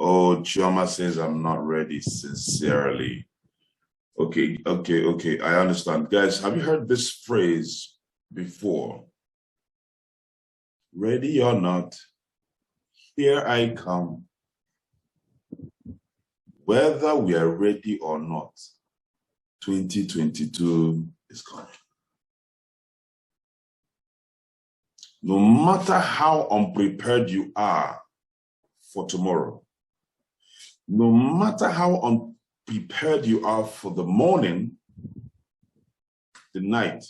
Oh, Chioma says I'm not ready sincerely. Okay. I understand. Guys, have you heard this phrase before? Ready or not, here I come. Whether we are ready or not, 2022 is coming. No matter how unprepared you are for tomorrow, no matter how unprepared you are for the morning, the night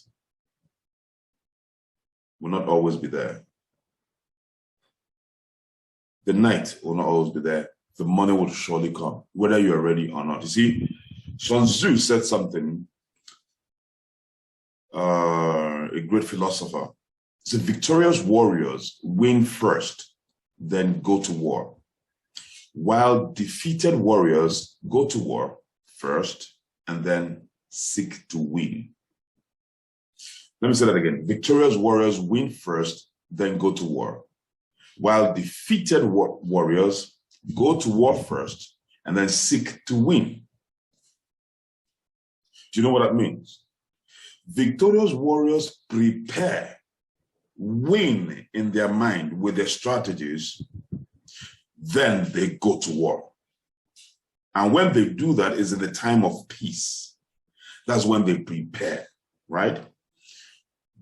will not always be there. The night will not always be there. The money will surely come, whether you are ready or not. You see, Sun Tzu said something, a great philosopher. He said, victorious warriors win first, then go to war, while defeated warriors go to war first and then seek to win. Let me say that again. Victorious warriors win first, then go to war, while defeated warriors go to war first and then seek to win. Do you know what that means? Victorious warriors prepare, win in their mind with their strategies, then they go to war. And when they do that is in the time of peace. That's when they prepare, right?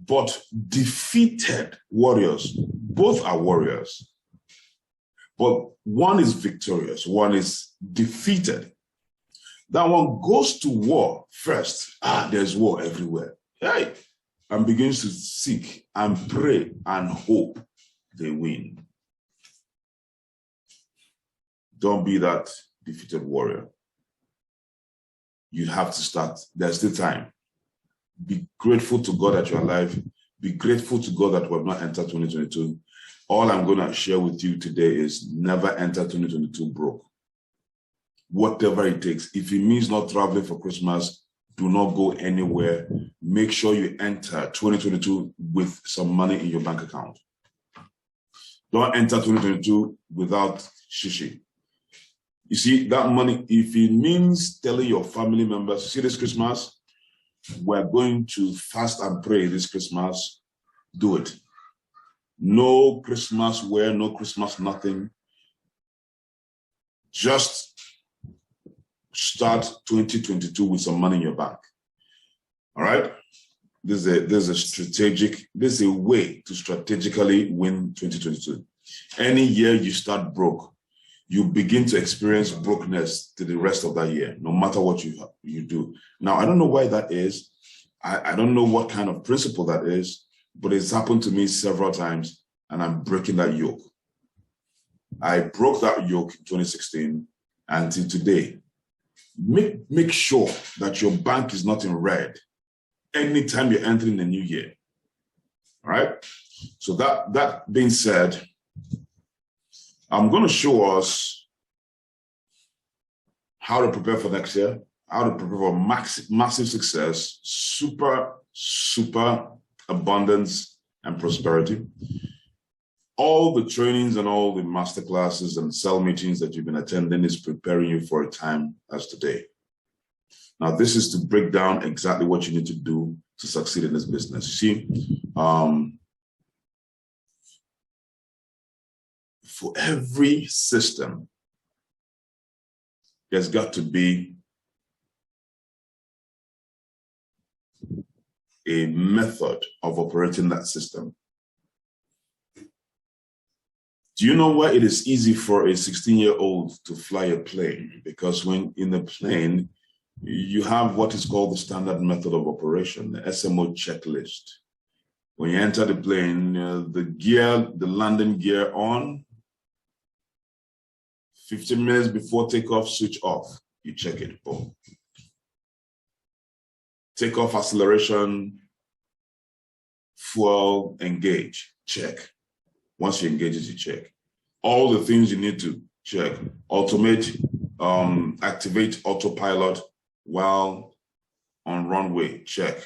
But defeated warriors, both are warriors, but one is victorious, one is defeated. That one goes to war first. There's war everywhere. Hey, and begins to seek and pray and hope they win. Don't be that defeated warrior. You have to start. There's still time. Be grateful to God that you're alive. Be grateful to God that we have not entered 2022. All I'm going to share with you today is never enter 2022 broke. Whatever it takes. If it means not traveling for Christmas, do not go anywhere. Make sure you enter 2022 with some money in your bank account. Don't enter 2022 without shishi. You see, that money, if it means telling your family members, see this Christmas, we're going to fast and pray this Christmas, do it. No Christmas wear, no Christmas nothing. Just start 2022 with some money in your bank. All right? This is a way to strategically win 2022. Any year you start broke, you begin to experience brokenness to the rest of that year, no matter what you do. Now, I don't know why that is. I don't know what kind of principle that is, but it's happened to me several times, and I'm breaking that yoke. I broke that yoke in 2016 until today. Make sure that your bank is not in red anytime you're entering the new year. All right? So that being said, I'm going to show us how to prepare for next year, how to prepare for massive success, super abundance and prosperity. All the trainings and all the masterclasses and cell meetings that you've been attending is preparing you for a time as today. Now, this is to break down exactly what you need to do to succeed in this business. You see, for every system, there's got to be a method of operating that system. Do you know why it is easy for a 16-year-old to fly a plane? Because when in the plane, you have what is called the standard method of operation, the SMO checklist. When you enter the plane, the landing gear on, 15 minutes before takeoff, switch off. You check it. Boom. Takeoff acceleration, fuel, engage, check. Once you engage it, you check. All the things you need to check. Automate, activate autopilot while on runway, check.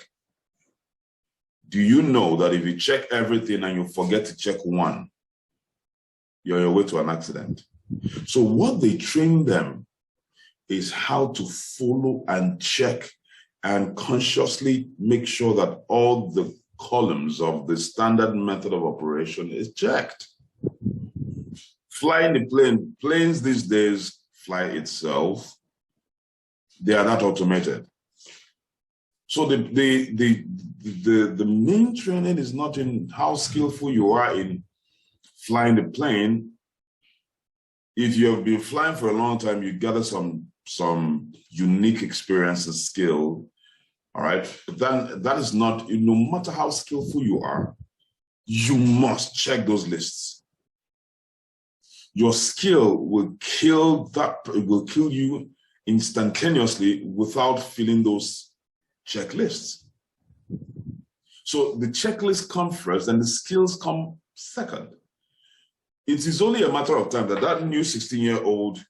Do you know that if you check everything and you forget to check one, you're on your way to an accident? So what they train them is how to follow and check and consciously make sure that all the columns of the standard method of operation is checked. Flying the plane, planes these days fly itself. They are not automated. So the main training is not in how skillful you are in flying the plane. If you have been flying for a long time, you gather some unique experience and skill. All right, but then that is not, no matter how skillful you are, you must check those lists. Your skill will kill you instantaneously without filling those checklists. So the checklists come first and the skills come second. It is only a matter of time that new 16-year-old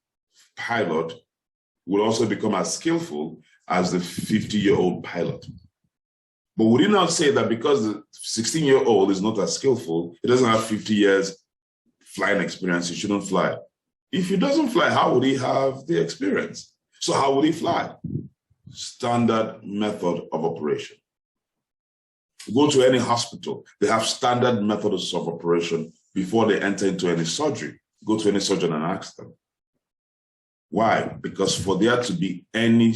pilot will also become as skillful as the 50-year-old pilot. But would you not say that because the 16-year-old is not as skillful, he doesn't have 50 years flying experience, he shouldn't fly? If he doesn't fly, how would he have the experience? So how would he fly? Standard method of operation. Go to any hospital, they have standard methods of operation before they enter into any surgery. Go to any surgeon and ask them. Why? Because for there to be any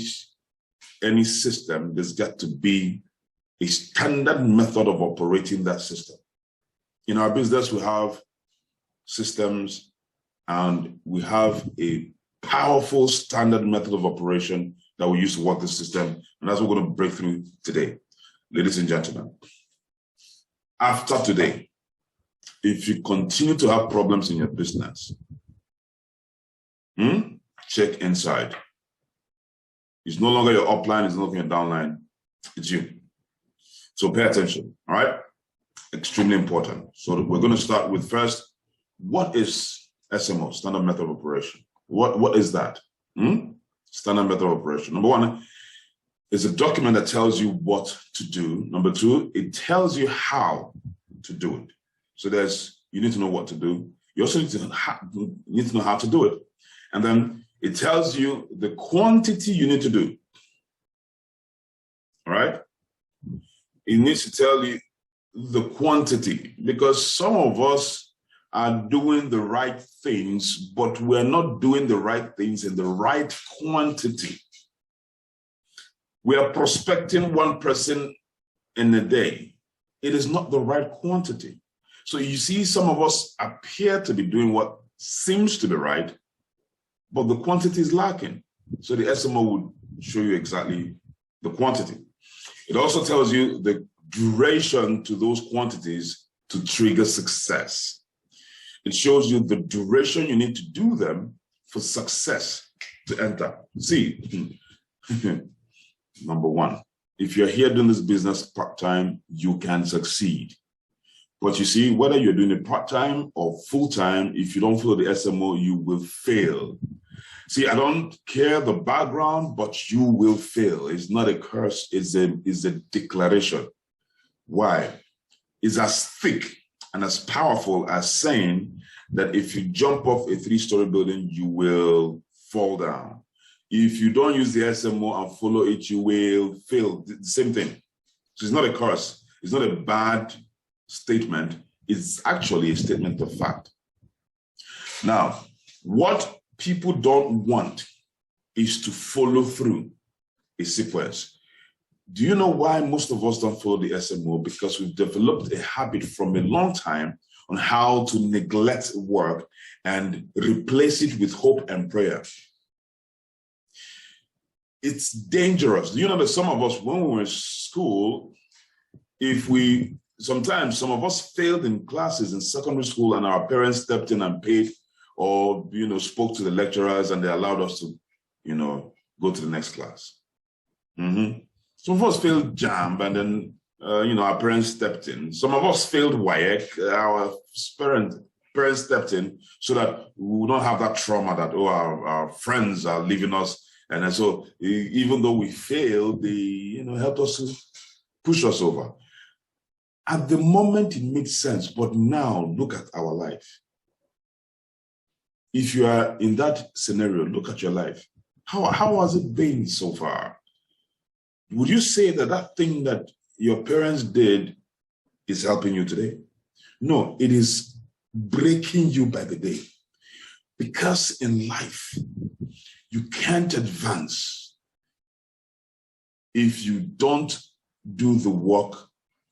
system, there's got to be a standard method of operating that system. In our business, we have systems and we have a powerful standard method of operation that we use to work the system. And that's what we're going to break through today. Ladies and gentlemen, after today, if you continue to have problems in your business, check inside. It's no longer your upline, it's no longer your downline, it's you. So pay attention, all right? Extremely important. So we're going to start with first, what is SMO, Standard Method of Operation? What is that? Standard Method of Operation. Number one, is a document that tells you what to do. Number two, it tells you how to do it. So you need to know what to do. You also need to know how to do it. And then it tells you the quantity you need to do. All right? It needs to tell you the quantity, because some of us are doing the right things, but we're not doing the right things in the right quantity. We are prospecting one person in a day. It is not the right quantity. So you see, some of us appear to be doing what seems to be right, but the quantity is lacking. So the SMO would show you exactly the quantity. It also tells you the duration to those quantities to trigger success. It shows you the duration you need to do them for success to enter. See, number one, if you're here doing this business part-time, you can succeed. But you see, whether you're doing it part-time or full-time, if you don't follow the SMO, you will fail. See, I don't care the background, but you will fail. It's not a curse, it's a declaration. Why? It's as thick and as powerful as saying that if you jump off a 3-story building, you will fall down. If you don't use the SMO and follow it, you will fail. The same thing. So it's not a curse. It's not a bad statement. It's actually a statement of fact. Now, what people don't want is to follow through a sequence. Do you know why most of us don't follow the SMO? Because we've developed a habit from a long time on how to neglect work and replace it with hope and prayer. It's dangerous. You know that some of us, when we were in school, sometimes some of us failed in classes in secondary school and our parents stepped in and paid or, spoke to the lecturers and they allowed us to, go to the next class. Some of us failed JAMB and then, our parents stepped in. Some of us failed WAEC. Our parents stepped in so that we don't have that trauma that, our friends are leaving us. And then so even though we failed, they, helped us to push us over. At the moment, it makes sense. But now look at our life. if you are in that scenario, look at your life. How has it been so far? Would you say that that thing that your parents did is helping you today? No, it is breaking you by the day. Because in life, you can't advance if you don't do the work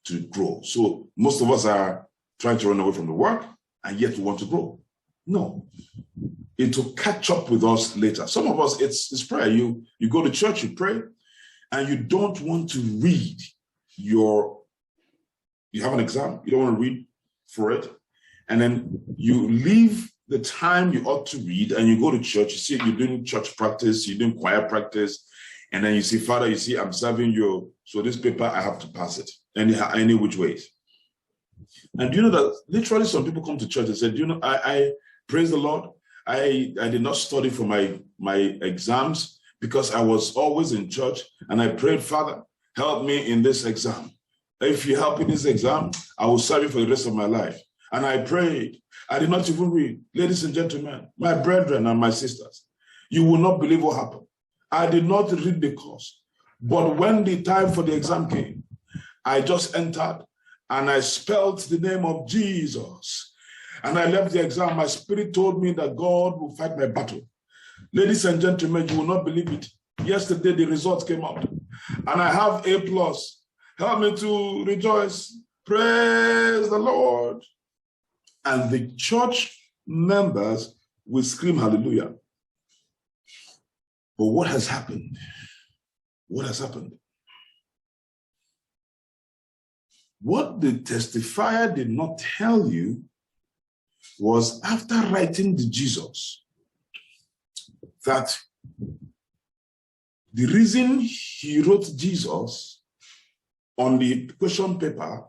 to grow. So most of us are trying to run away from the work, and yet we want to grow. No, it will catch up with us later. Some of us, it's prayer. You go to church, you pray, and you don't want to read you have an exam, you don't want to read for it, and then you leave the time you ought to read, and you go to church, you see you're doing church practice, you're doing choir practice, and then you see, Father, you see, I'm serving you, so this paper, I have to pass it, any which ways. And do you know that literally some people come to church and say, do you know, I praise the Lord, I did not study for my exams because I was always in church, and I prayed, Father, help me in this exam. If you help in this exam, I will serve you for the rest of my life. And I prayed. I did not even read. Ladies and gentlemen, my brethren and my sisters, you will not believe what happened. I did not read the course. But when the time for the exam came, I just entered and I spelled the name of Jesus. And I left the exam. My spirit told me that God will fight my battle. Ladies and gentlemen, you will not believe it. Yesterday, the results came out. And I have A+. Help me to rejoice. Praise the Lord. And the church members will scream hallelujah. But what has happened? What has happened? What the testifier did not tell you was, after writing the Jesus, that the reason he wrote Jesus on the question paper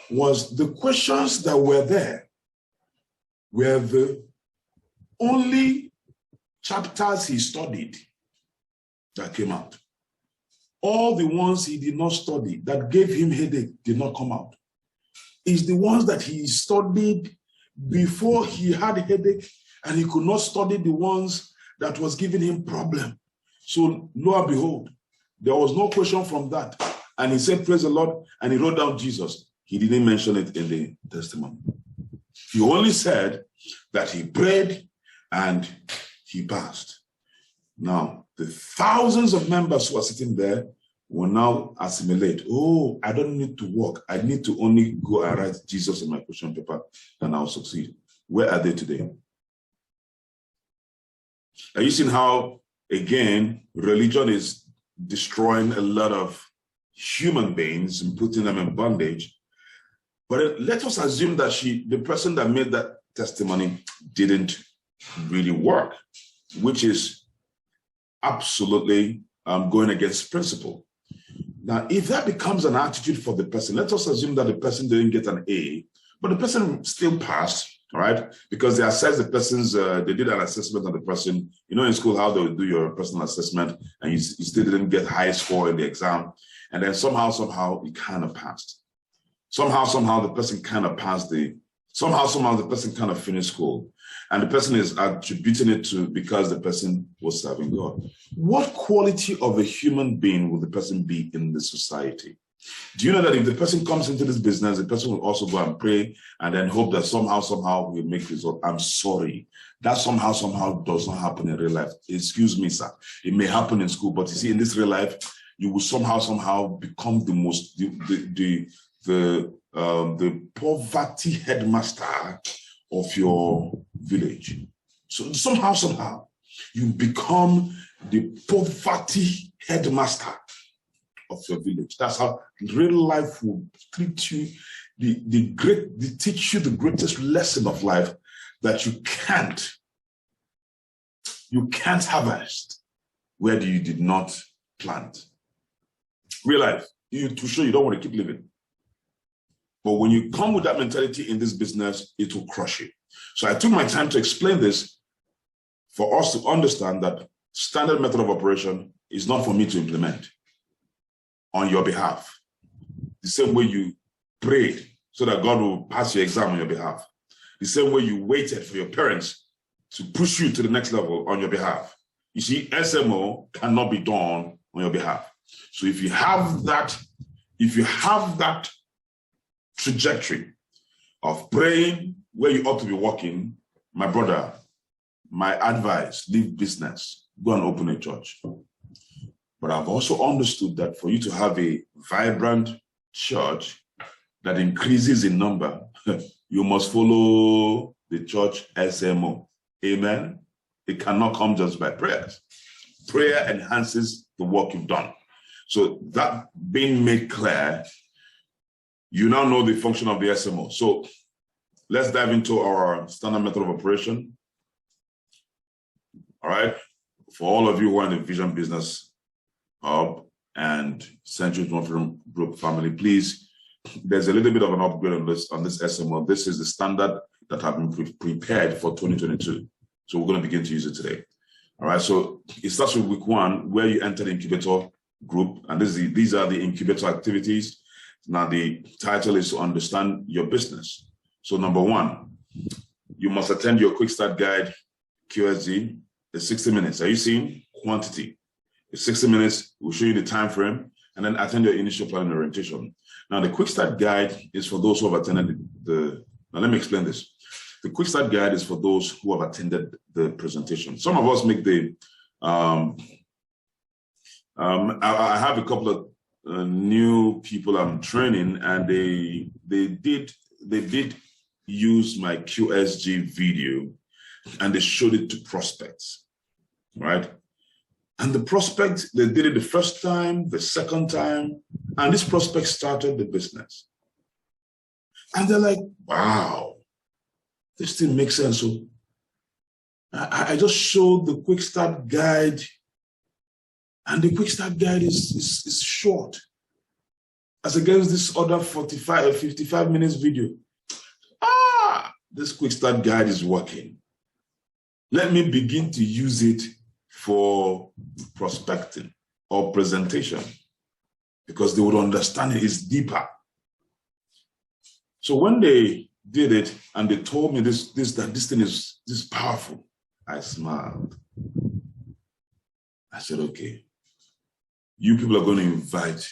was the questions that were there were the only chapters he studied that came out. All the ones he did not study that gave him headache did not come out. It's the ones that he studied before he had a headache, and he could not study the ones that was giving him problem. So lo and behold, there was no question from that. And he said, praise the Lord, and he wrote down Jesus. He didn't mention it in the testimony. He only said that he prayed and he passed. Now, the thousands of members who are sitting there will now assimilate. Oh, I don't need to work. I need to only go and write Jesus in my question paper and I'll succeed. Where are they today? Are you seeing how, again, religion is destroying a lot of human beings and putting them in bondage? But let us assume that the person that made that testimony didn't really work, which is absolutely going against principle. Now, if that becomes an attitude for the person, let us assume that the person didn't get an A, but the person still passed, all right? Because they assessed the person's, they did an assessment on the person. You know, in school, how they would do your personal assessment, and you still didn't get high score in the exam. And then somehow, you kind of passed. Somehow, the person kind of passed somehow, the person kind of finished school. And the person is attributing it to because the person was serving God. What quality of a human being will the person be in the society? Do you know that if the person comes into this business, the person will also go and pray and then hope that somehow we'll make result? I'm sorry. That somehow does not happen in real life. Excuse me, sir. It may happen in school, but you see, in this real life, you will somehow become the most, the poverty headmaster of your village. So somehow you become the poverty headmaster of your village. That's how real life will treat you. They teach you the greatest lesson of life, that you can't harvest where you did not plant. Real life, to show you don't want to keep living. But when you come with that mentality in this business, it will crush you. So I took my time to explain this for us to understand that standard method of operation is not for me to implement on your behalf. The same way you prayed so that God will pass your exam on your behalf. The same way you waited for your parents to push you to the next level on your behalf. You see, SMO cannot be done on your behalf. So if you have that trajectory of praying where you ought to be walking, my brother, my advice, leave business, go and open a church. But I've also understood that for you to have a vibrant church that increases in number, you must follow the church SMO. Amen. It cannot come just by prayers. Prayer enhances the work you've done. So that being made clear, you now know the function of the SMO. So let's dive into our standard method of operation. All right. For all of you who are in the Vision Business Hub and Century Group family, please, there's a little bit of an upgrade on this SMO. This is the standard that have been prepared for 2022. So we're going to begin to use it today. All right. So it starts with week 1, where you enter the incubator group. And these are the incubator activities. Now, the title is to understand your business. So number 1, you must attend your quick start guide, QSG. It's 60 minutes. Are you seeing quantity? It's 60 minutes. We'll show you the time frame, and then attend your initial planning orientation. Now, the quick start guide is for those who have attended now let me explain this. The quick start guide is for those who have attended the presentation. Some of us make the, I have a couple of new people I'm training, and they did use my QSG video, and they showed it to prospects, right? And the prospects, they did it the first time, the second time, and this prospect started the business. And they're like, wow, this thing makes sense. So I just showed the quick start guide, and the quick start guide is short as against this other 45 or 55 minutes video. This quick start guide is working. Let me begin to use it for prospecting or presentation, because they would understand it is deeper. So when they did it and they told me that this thing is this powerful, I smiled. I said, okay, you people are going to invite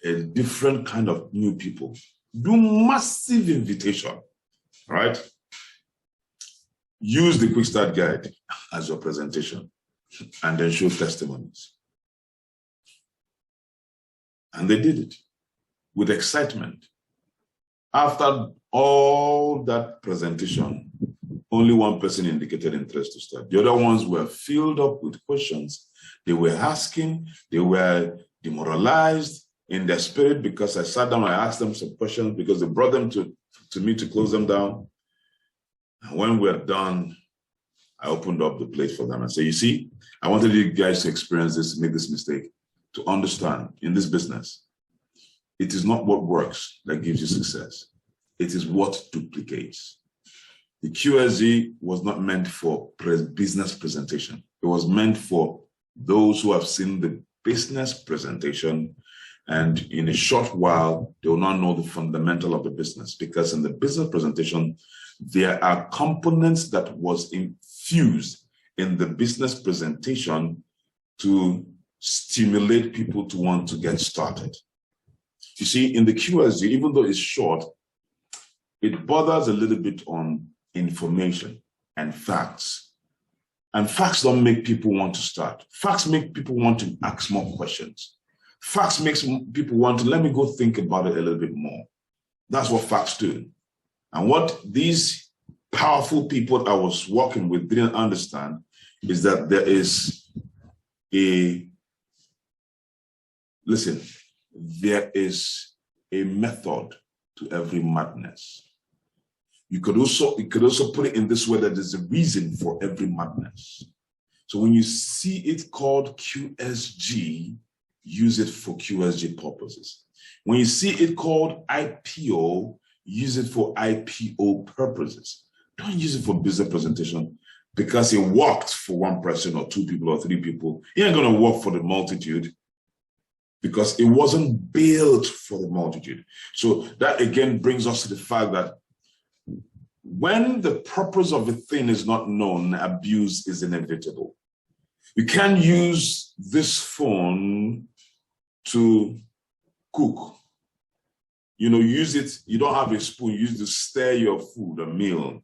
a different kind of new people. Do massive invitation, right? Use the quick start guide as your presentation, and then show testimonies. And they did it with excitement. After all that presentation, only one person indicated interest to start. The other ones were filled up with questions. They were asking, they were demoralized in their spirit, because I sat down, I asked them some questions, because they brought them to me to close them down. And when we're done, I opened up the place for them and said, you see, I wanted you guys to experience this, make this mistake, to understand in this business, it is not what works that gives you success. It is what duplicates. The QSG was not meant for business presentation. It was meant for those who have seen the business presentation, and in a short while, they will not know the fundamental of the business, because in the business presentation, there are components that was infused in the business presentation to stimulate people to want to get started. You see, in the QSG, even though it's short, it bothers a little bit on information and facts. And facts don't make people want to start. Facts make people want to ask more questions. Facts makes people want to, let me go think about it a little bit more. That's what facts do. And what these powerful people I was working with didn't understand is that there is a method to every madness. You could also put it in this way, that there's a reason for every madness. So when you see it called QSG, use it for QSG purposes. When you see it called IPO, use it for IPO purposes. Don't use it for business presentation because it worked for one person or two people or three people. It ain't going to work for the multitude because it wasn't built for the multitude. So that again brings us to the fact that when the purpose of a thing is not known, abuse is inevitable. You can't use this phone to cook. You know, use it, you don't have a spoon, use it to stir your food, a meal.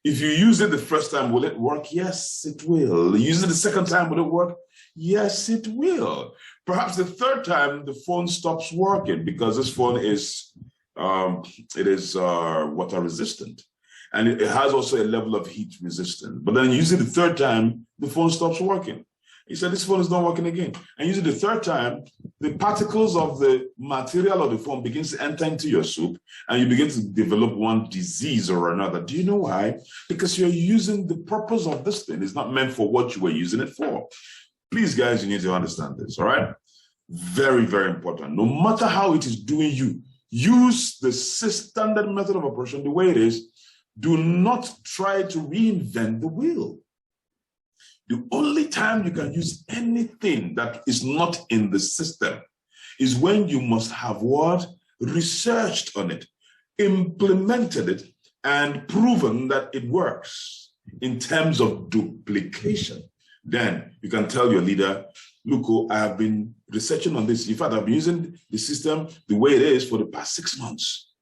If you use it the first time, will it work? Yes, it will. Use it the second time, will it work? Yes, it will. Perhaps the third time, the phone stops working because this phone is water resistant. And it has also a level of heat resistance. But then use it the third time, the phone stops working. He said, this phone is not working again. And use it the third time, the particles of the material of the phone begins to enter into your soup and you begin to develop one disease or another. Do you know why? Because you're using the purpose of this thing. It's not meant for what you were using it for. Please, guys, you need to understand this, all right? Very, very important. No matter how it is doing you, use the standard method of operation the way it is. Do not try to reinvent the wheel. The only time you can use anything that is not in the system is when you must have what? Researched on it, implemented it, and proven that it works in terms of duplication. Then you can tell your leader, look, I have been researching on this. In fact, I've been using the system the way it is for the past 6 months.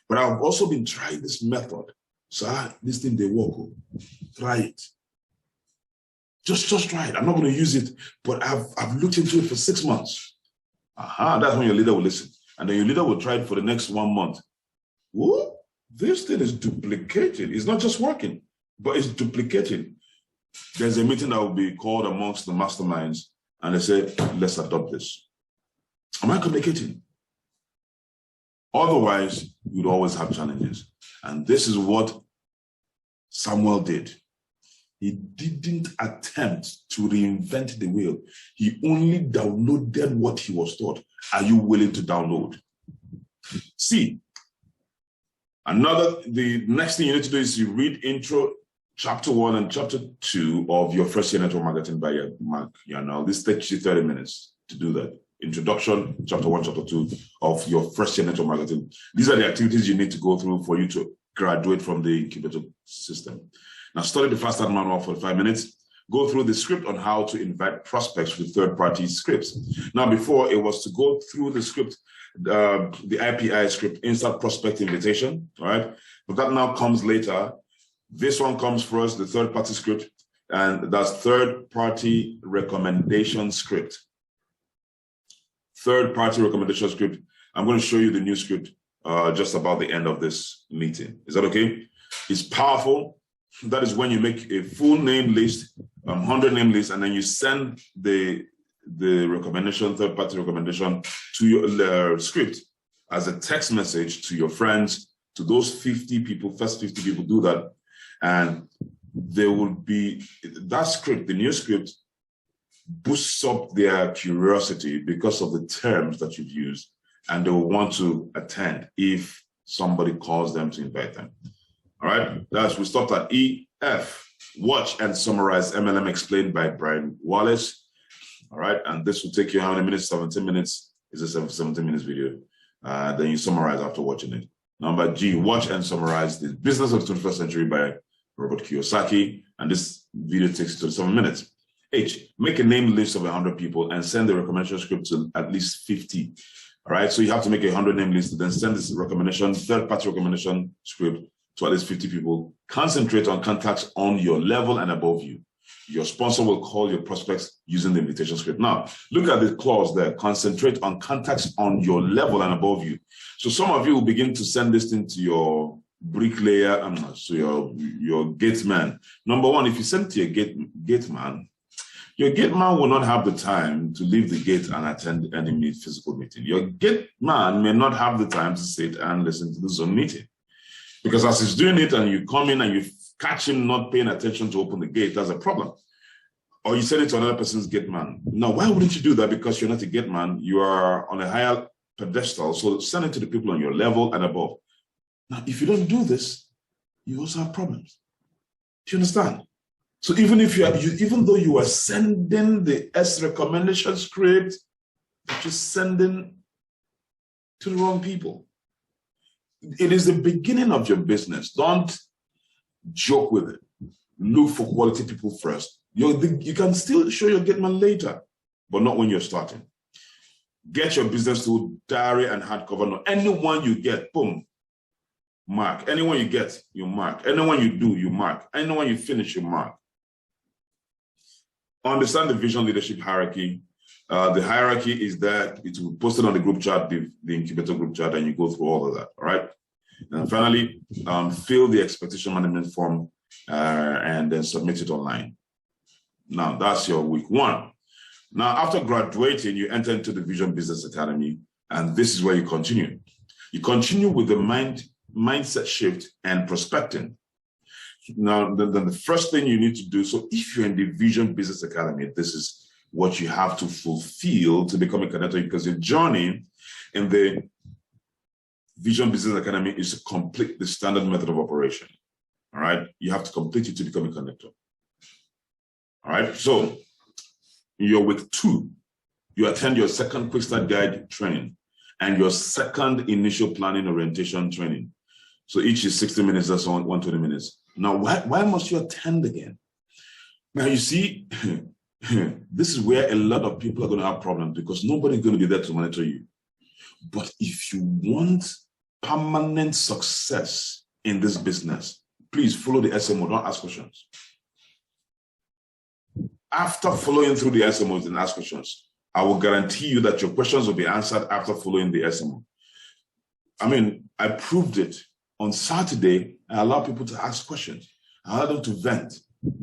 But I've also been trying this method. So this thing, they work. Try it. Just try it. I'm not going to use it, but I've looked into it for 6 months. That's when your leader will listen. And then your leader will try it for the next 1 month. What? This thing is duplicated. It's not just working, but it's duplicating. There's a meeting that will be called amongst the masterminds, and they say, let's adopt this. Am I communicating? Otherwise, you'd always have challenges. And this is what Samuel did. He didn't attempt to reinvent the wheel. He only downloaded what he was taught. Are you willing to download? See, the next thing you need to do is you read intro, chapter 1 and chapter 2 of your first year network marketing by Mark Yarnell. This takes you 30 minutes to do that. Introduction, chapter 1, chapter 2 of your first year network marketing. These are the activities you need to go through for you to graduate from the incubator system. Now, study the Fast Start Manual for 5 minutes. Go through the script on how to invite prospects with third-party scripts. Now, before it was to go through the script, the IPI script, Instant Prospect Invitation, all right? But that now comes later. This one comes first, the third-party script, and that's third-party recommendation script. Third-party recommendation script. I'm going to show you the new script just about the end of this meeting. Is that okay? It's powerful. That is when you make a full name list, 100 name list, and then you send the recommendation, third-party recommendation to your script as a text message to your friends, to those 50 people, first 50 people do that. And there will be that script, the new script, boosts up their curiosity because of the terms that you've used, and they will want to attend if somebody calls them to invite them. All right, we stopped at EF, watch and summarize MLM explained by Brian Wallace. All right, and this will take you how many minutes? 17 minutes. It's a 17 minutes video. Then you summarize after watching it. Number G, watch and summarize the Business of the 21st Century by Robert Kiyosaki. And this video takes 27 minutes. H, make a name list of 100 people and send the recommendation script to at least 50. All right, so you have to make a 100 name list, then send this recommendation, third-party recommendation script to at least 50 people. Concentrate on contacts on your level and above you. Your sponsor will call your prospects using the invitation script. Now, look at the clause there. Concentrate on contacts on your level and above you. So some of you will begin to send this thing to your bricklayer, so your gate man. Number one, if you send it to your gate man, your gate man will not have the time to leave the gate and attend any physical meeting. Your gate man may not have the time to sit and listen to the Zoom meeting. Because as he's doing it and you come in and you catch him not paying attention to open the gate, that's a problem. Or you send it to another person's gate man. Now, why wouldn't you do that? Because you're not a gate man, you are on a higher pedestal. So send it to the people on your level and above. Now, if you don't do this, you also have problems. Do you understand? So even if even though you are sending the S recommendation script, you're sending to the wrong people. It is the beginning of your business. Don't joke with it, look for quality people first. You can still show your gate man later, but not when you're starting. Get your business tool, diary, and hardcover note. Anyone you get, boom, mark. Anyone you get, you mark. Anyone you do, you mark. Anyone you finish, you mark. Understand the vision leadership hierarchy. The hierarchy is that it will be posted on the group chat, the incubator group chat, and you go through all of that, all right? And finally, fill the expectation management form and then submit it online. Now, that's your week one. Now, after graduating, you enter into the Vision Business Academy, and this is where you continue. You continue with the mindset shift and prospecting. Now, then the first thing you need to do, so if you're in the Vision Business Academy, this is what you have to fulfill to become a connector, because your journey in the Vision Business Academy is to complete the standard method of operation. All right, you have to complete it to become a connector. All right, so in your week two, you attend your second quick start guide training and your second initial planning orientation training. So each is 60 minutes, that's 120 minutes. Now, why must you attend again? Now, you see, this is where a lot of people are going to have problems because nobody's going to be there to monitor you. But if you want permanent success in this business, please follow the SMO, don't ask questions. After following through the SMOs and ask questions, I will guarantee you that your questions will be answered after following the SMO. I mean, I proved it. On Saturday, I allow people to ask questions. I allow them to vent.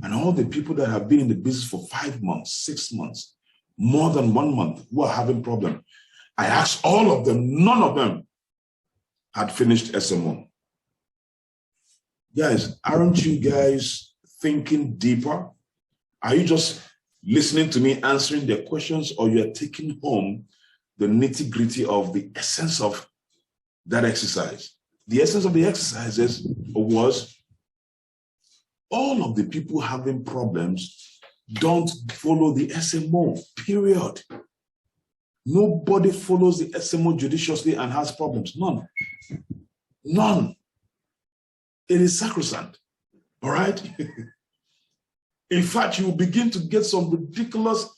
And all the people that have been in the business for 5 months, 6 months, more than 1 month, who are having problems, I asked all of them, none of them had finished SMO. Guys, aren't you guys thinking deeper? Are you just listening to me answering their questions, or you're taking home the nitty-gritty of the essence of that exercise? The essence of the exercises was all of the people having problems don't follow the SMO, period. Nobody follows the SMO judiciously and has problems. None. None. It is sacrosanct. All right? In fact, you will begin to get some ridiculous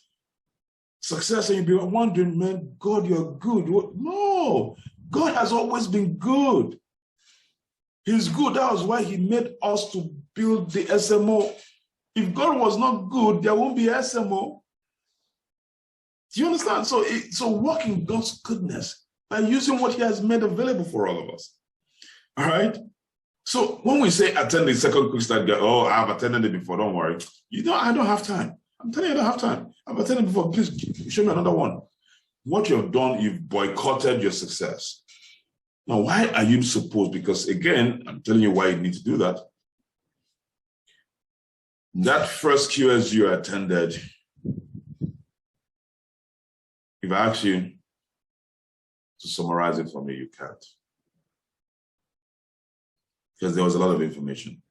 success and you'll be wondering, man, God, you're good. No, God has always been good. He's good. That was why he made us to build the SMO. If God was not good, there won't be SMO. Do you understand? So walk in God's goodness by using what he has made available for all of us. All right? So when we say attend the second quick start guide, oh, I've attended it before, don't worry. I don't have time. I'm telling you, I don't have time. I've attended before. Please show me another one. What you've done, you've boycotted your success. Now, why are you supposed? Because again, I'm telling you why you need to do that. That first QS you attended, if I ask you to summarize it for me, you can't. Because there was a lot of information.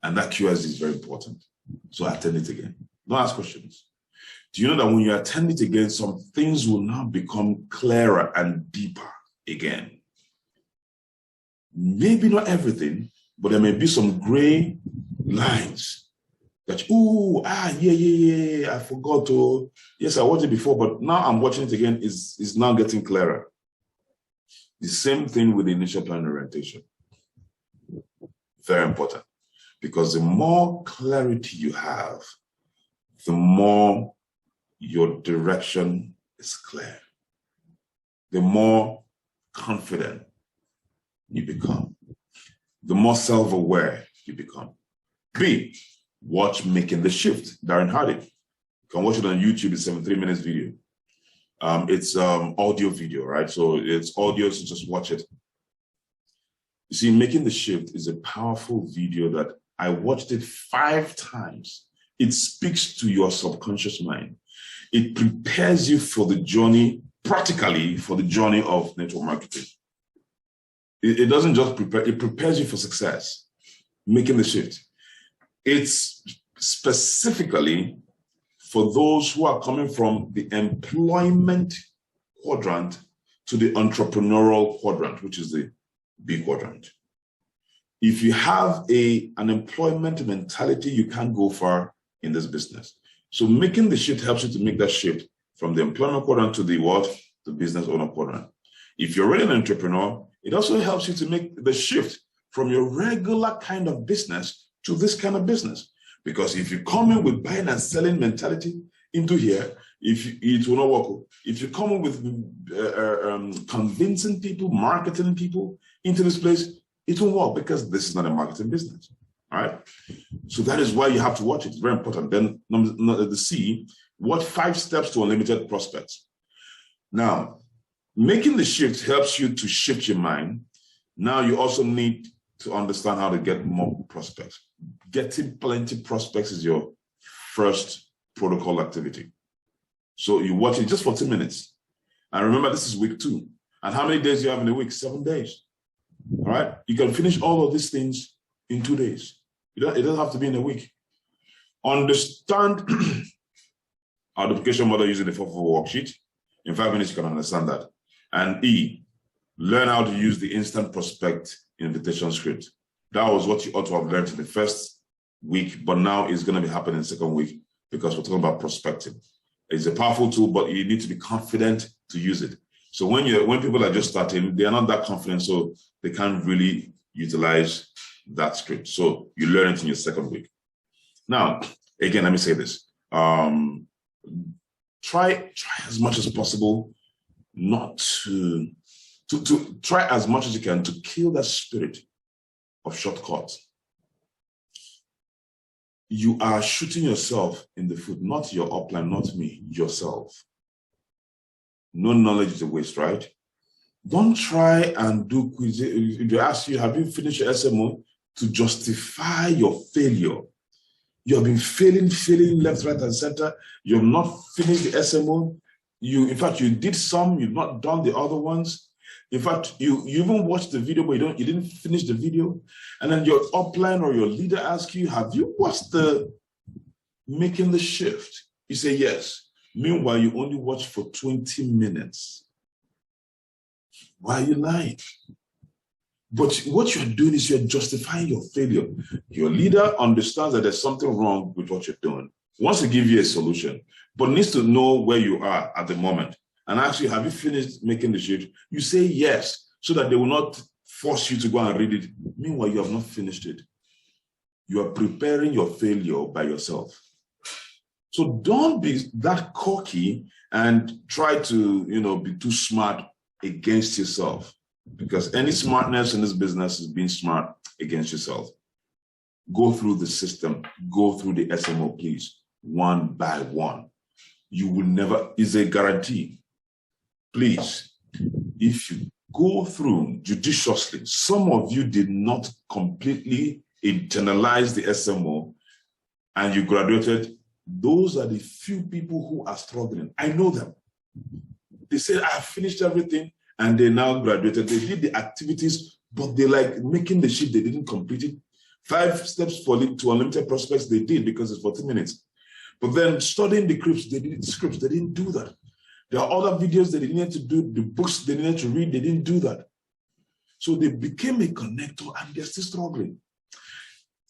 And that QS is very important. So attend it again. Don't ask questions. Do you know that when you attend it again, some things will now become clearer and deeper again? Maybe not everything, but there may be some gray lines that, I forgot to, yes, I watched it before, but now I'm watching it again, is now getting clearer. The same thing with the initial plan orientation. Very important, because the more clarity you have, the more your direction is clear, the more confident you become, the more self-aware you become. B, watch Making the Shift, Darren Hardy. You can watch it on YouTube, it's a 73 minutes video. It's audio video, right? So it's audio, so just watch it. You see, Making the Shift is a powerful video that I watched it 5 times. It speaks to your subconscious mind. It prepares you for the journey, practically for the journey of network marketing. It doesn't just prepare, it prepares you for success. Making the Shift. It's specifically for those who are coming from the employment quadrant to the entrepreneurial quadrant, which is the B quadrant. If you have an employment mentality, you can't go far in this business. So making the shift helps you to make that shift from the employment quadrant to the what? The business owner quadrant. If you're already an entrepreneur, it also helps you to make the shift from your regular kind of business to this kind of business. Because if you come in with buying and selling mentality into here, it will not work. If you come in with convincing people, marketing people into this place, it won't work because this is not a marketing business. All right. So that is why you have to watch it. It's very important. Then the C, what 5 steps to unlimited prospects. Now, making the shift helps you to shift your mind. Now you also need to understand how to get more prospects. Getting plenty prospects is your first protocol activity. So you watch it just for 2 minutes. And remember, this is week 2. And how many days do you have in a week? 7 days. All right. You can finish all of these things in 2 days. It doesn't have to be in a week. Understand our duplication model using the 444 worksheet. In 5 minutes, you can understand that. And E, learn how to use the instant prospect invitation script. That was what you ought to have learned in the first week, but now it's going to be happening in the second week because we're talking about prospecting. It's a powerful tool, but you need to be confident to use it. So when people are just starting, they are not that confident, so they can't really utilize that script. So you learn it in your second week. Now, again, let me say this. Try as much as possible not to try as much as you can to kill that spirit of shortcuts. You are shooting yourself in the foot, not your upline, not me, yourself. No knowledge is a waste, right? Don't try and do quiz. If they ask you, have you finished your SMO, to justify your failure? You have been failing left, right, and center. You have not finished the SMO. In fact, you did some, you've not done the other ones. In fact, you even watched the video, but you didn't finish the video. And then your upline or your leader asks you, have you watched the Making the Shift? You say yes. Meanwhile, you only watch for 20 minutes. Why are you lying? But what you're doing is you're justifying your failure. Your leader understands that there's something wrong with what you're doing. Wants to give you a solution, but needs to know where you are at the moment. And actually, have you finished making the shift? You say yes, so that they will not force you to go and read it. Meanwhile, you have not finished it. You are preparing your failure by yourself. So don't be that cocky and try to, be too smart against yourself, because any smartness in this business is being smart against yourself. Go through the system, go through the SMO, please, one by one. You will never, is a guarantee. Please, if you go through judiciously, some of you did not completely internalize the SMO and you graduated. Those are the few people who are struggling. I know them. They said, I have finished everything, and they now graduated. They did the activities, but they like making the shift, they didn't complete it. 5 steps to unlimited prospects, they did because it's 40 minutes. But then studying the scripts, they didn't do that. There are other videos that they needed to do, the books they needed to read, they didn't do that. So they became a connector and they're still struggling.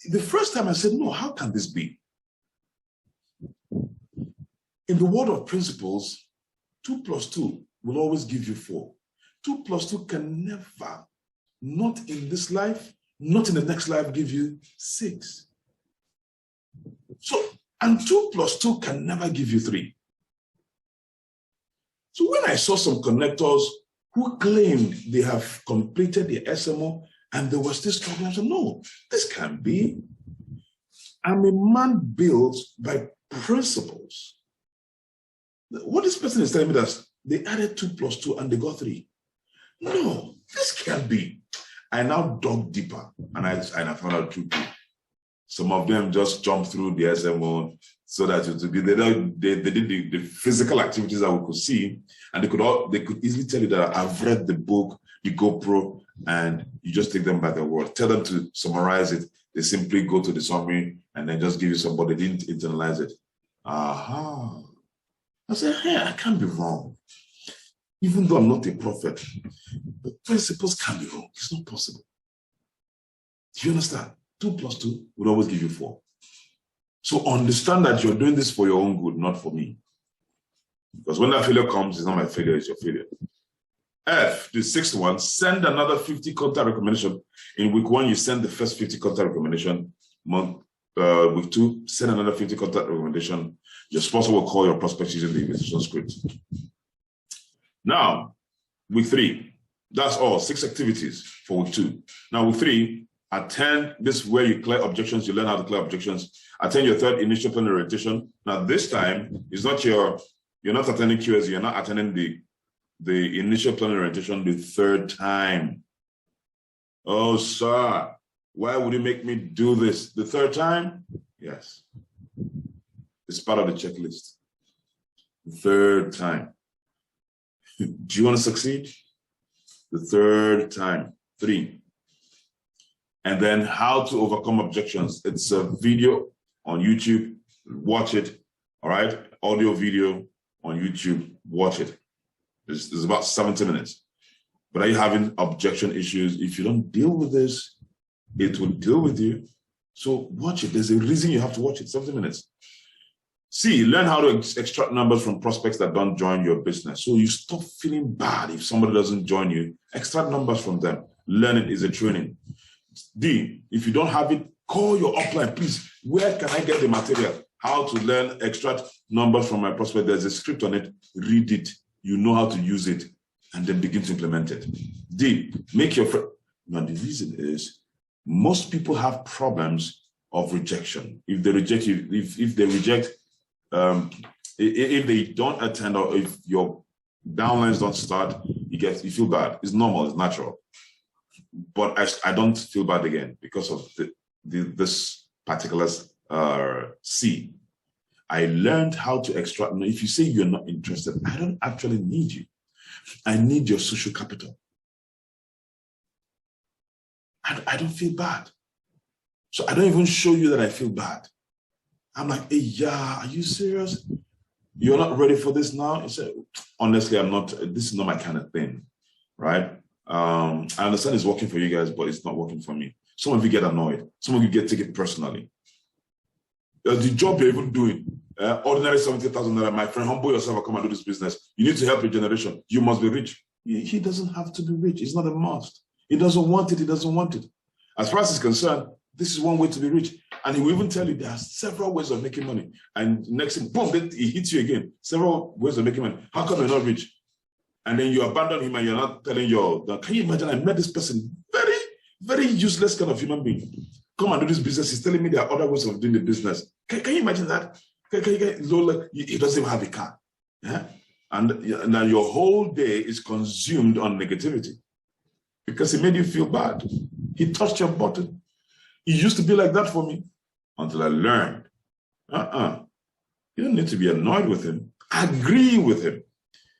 The first time I said, no, how can this be? In the world of principles, 2 plus 2 will always give you 4. 2 plus 2 can never, not in this life, not in the next life, give you 6. So, and 2 plus 2 can never give you 3. So when I saw some connectors who claimed they have completed the SMO and they were still struggling, I said, no, this can't be. I'm a man built by principles. What this person is telling me that they added 2 plus 2 and they got 3. No, this can't be. I now dug deeper and I found out 2 people. Some of them just jumped through the SMO so that it would be, they did the physical activities that we could see, and they could easily tell you that I've read the book, the GoPro, and you just take them by their word. Tell them to summarize it. They simply go to the summary and then just give you some, but they didn't internalize it. Aha. I said, hey, I can't be wrong. Even though I'm not a prophet, but principles can be wrong. It's not possible. Do you understand? 2 plus 2 will always give you 4. So understand that you're doing this for your own good, not for me. Because when that failure comes, it's not my failure, it's your failure. F, the 6th one, send another 50 contact recommendation. In week 1, you send the first 50 contact recommendation. Week 2, send another 50 contact recommendation. Your sponsor will call your prospects using the invitation script. Now, week 3, that's all, 6 activities for week 2. Now, week 3, attend, this is where you clear objections, you learn how to clear objections. Attend your 3rd initial planning orientation. Now, this time, it's not you're not attending QS, you're not attending the initial planning orientation the 3rd time. Oh, sir, why would you make me do this the 3rd time? Yes. It's part of the checklist. The 3rd time. Do you want to succeed? The 3rd time. 3. And then how to overcome objections. It's a video on YouTube. Watch it. All right. Audio video on YouTube. Watch it. It's about 70 minutes. But are you having objection issues? If you don't deal with this, it will deal with you. So watch it. There's a reason you have to watch it. 70 minutes. C, learn how to extract numbers from prospects that don't join your business. So you stop feeling bad if somebody doesn't join you. Extract numbers from them. Learning is a training. D, if you don't have it, call your upline, please. Where can I get the material? How to learn, extract numbers from my prospect. There's a script on it. Read it. You know how to use it, and then begin to implement it. D, make your friend. Now, the reason is most people have problems of rejection. If they reject you, if they reject, if they don't attend, or if your downlines don't start, you feel bad. It's normal, it's natural. But I don't feel bad again because of this particular C. I learned how to extract. If you say you're not interested, I don't actually need you. I need your social capital. I don't feel bad. So I don't even show you that I feel bad. I'm like, hey, yeah, are you serious? You're not ready for this now? I said, honestly, I'm not. This is not my kind of thing, right? I understand it's working for you guys, but it's not working for me. Some of you get annoyed. Some of you take it personally. The job you're even doing, ordinary 70,000 naira, my friend, humble yourself and come and do this business. You need to help your generation. You must be rich. He doesn't have to be rich. It's not a must. He doesn't want it. He doesn't want it. As far as he's concerned, this is one way to be rich. And he will even tell you there are several ways of making money. And next thing, boom, then he hits you again. Several ways of making money. How come you're not rich? And then you abandon him and you're not telling can you imagine I met this person, very, very useless kind of human being. Come and do this business. He's telling me there are other ways of doing the business. Can you imagine that? He doesn't even have a car. Yeah? And now your whole day is consumed on negativity because he made you feel bad. He touched your button. He used to be like that for me until I learned. You don't need to be annoyed with him. Agree with him.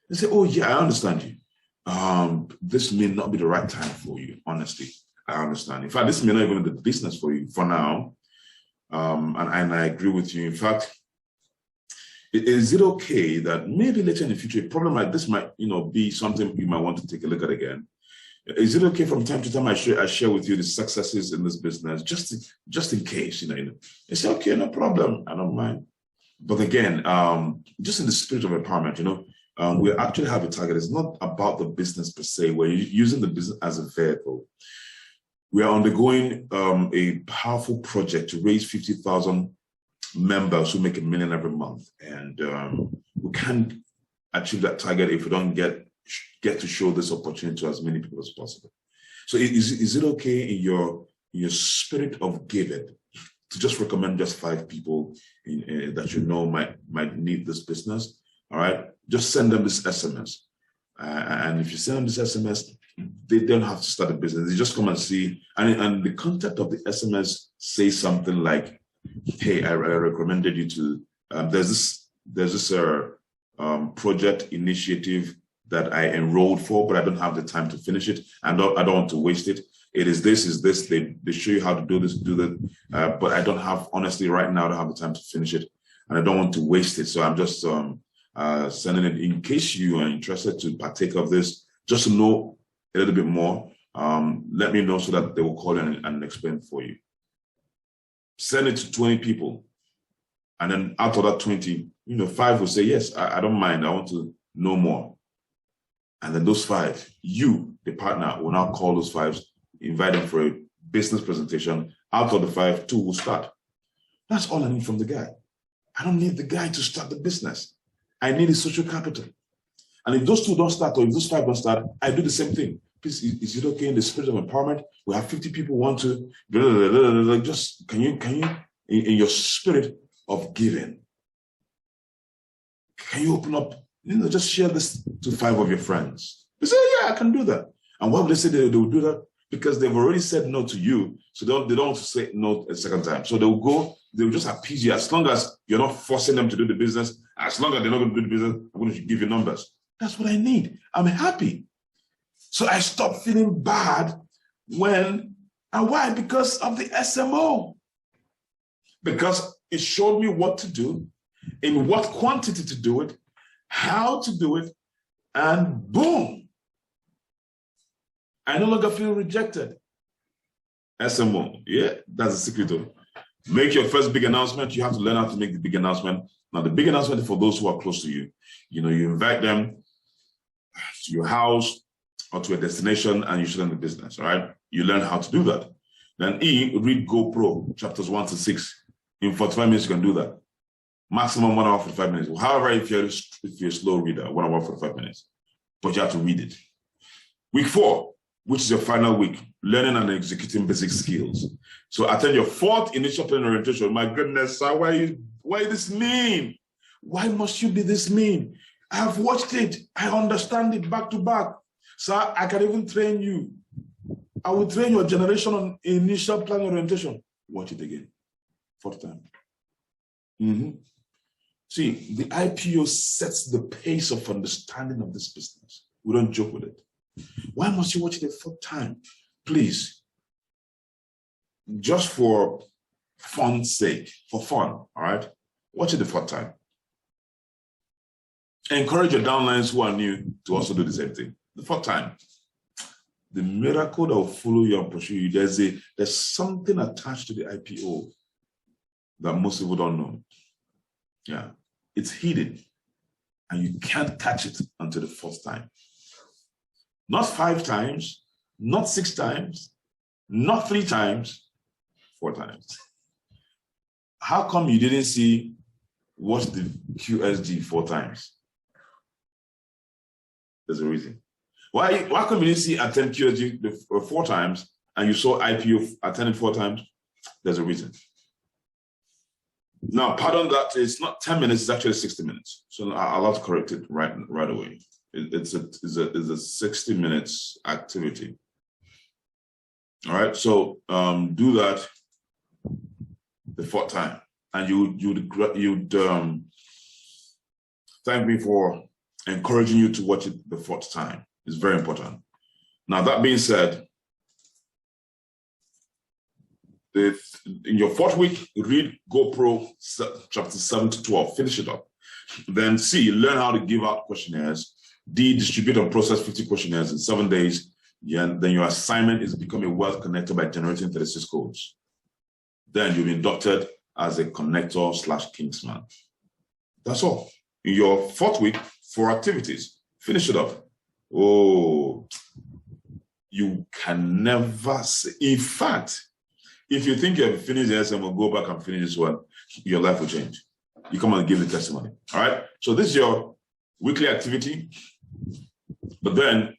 And say, oh yeah, I understand you. This may not be the right time for you, honestly. I understand. In fact, this may not even be the business for you for now. And I agree with you. In fact, is it okay that maybe later in the future, a problem like this might, be something you might want to take a look at again? Is it okay from time to time I share with you the successes in this business, just in case, It's okay, no problem. I don't mind. But again, just in the spirit of empowerment, we actually have a target. It's not about the business per se. We're using the business as a vehicle. We are undergoing a powerful project to raise 50,000 members who make $1 million every month. And we can't achieve that target if we don't get to show this opportunity to as many people as possible. So is it okay in your spirit of giving to just recommend just 5 people that might need this business? All right, just send them this SMS. And if you send them this SMS, they don't have to start a business. They just come and see. And the content of the SMS says something like, hey, I recommended you to, there's this project initiative that I enrolled for, but I don't have the time to finish it. I don't want to waste it. It is this. They show you how to do this, do that. But I don't have, honestly, right now, I don't have the time to finish it. And I don't want to waste it. So I'm just sending it in case you are interested to partake of this, just to know a little bit more. let me know so that they will call you and explain for you. Send it to 20 people. And then out of that 20, 5 will say, yes, I don't mind. I want to know more. And then those 5, you, the partner, will now call those 5, invite them for a business presentation. Out of the 5, 2 will start. That's all I need from the guy. I don't need the guy to start the business. I need his social capital. And if those 2 don't start, or if those 5 don't start, I do the same thing. Please, is it okay in the spirit of empowerment? We have 50 people want to, just, can you, in your spirit of giving, can you open up, just share this to 5 of your friends? They say, yeah, I can do that. And why would they say they will do that? Because they've already said no to you, so they don't want to say no a second time. So they'll just appease you. As long as you're not forcing them to do the business, as long as they're not going to do the business, I'm going to give you numbers. That's what I need. I'm happy. So I stopped feeling bad and why? Because of the SMO. Because it showed me what to do, in what quantity to do it, how to do it, and boom. I no longer feel rejected. SMO, yeah, that's the secret of it. Make your first big announcement. You have to learn how to make the big announcement. Now, the big announcement is for those who are close to you. You invite them to your house or to a destination and you show them the business, all right? You learn how to do that. Then read GoPro, chapters 1 to 6. In 45 minutes, you can do that. Maximum 1 hour, 45 minutes. However, if you're a slow reader, 1 hour, 45 minutes. But you have to read it. Week 4, which is your final week, learning and executing basic skills. So attend your 4th initial planning orientation. My goodness, sir, why this mean? Why must you be this mean? I have watched it. I understand it back to back. Sir, I can even train you. I will train your generation on initial planning orientation. Watch it again. 4th time. See, the IPO sets the pace of understanding of this business. We don't joke with it. Why must you watch it a 4th time? Please. Just for fun's sake, for fun, all right? Watch it the 4th time. Encourage your downlines who are new to also do the same thing. The 4th time. The miracle that will follow you and pursue you, there's something attached to the IPO that most people don't know. Yeah, it's hidden and you can't catch it until the 4th time. Not 5 times, not 6 times, not 3 times, 4 times. How come you didn't watch the QSG 4 times? There's a reason. Why come you didn't attend QSG 4 times and you saw IPO attended 4 times? There's a reason. Now, pardon that, it's not 10 minutes, it's actually 60 minutes. So I'll have to correct it right away. It's a 60 minutes activity. All right, so do that the 4th time. And you'd thank me for encouraging you to watch it the 4th time. It's very important. Now, that being said, in your 4th week, read GoPro chapters 7 to 12, finish it up. Then C, learn how to give out questionnaires. D, distribute and process 50 questionnaires in 7 days. Yeah, then your assignment is become a wealth connector by generating 36 codes. Then you'll be inducted as a connector/Kingsman. That's all. In your 4th week, 4 activities. Finish it up. Oh, you can never say. In fact, if you think you have finished the SMO, go back and finish this one, your life will change. You come and give the testimony. All right. So this is your weekly activity. But then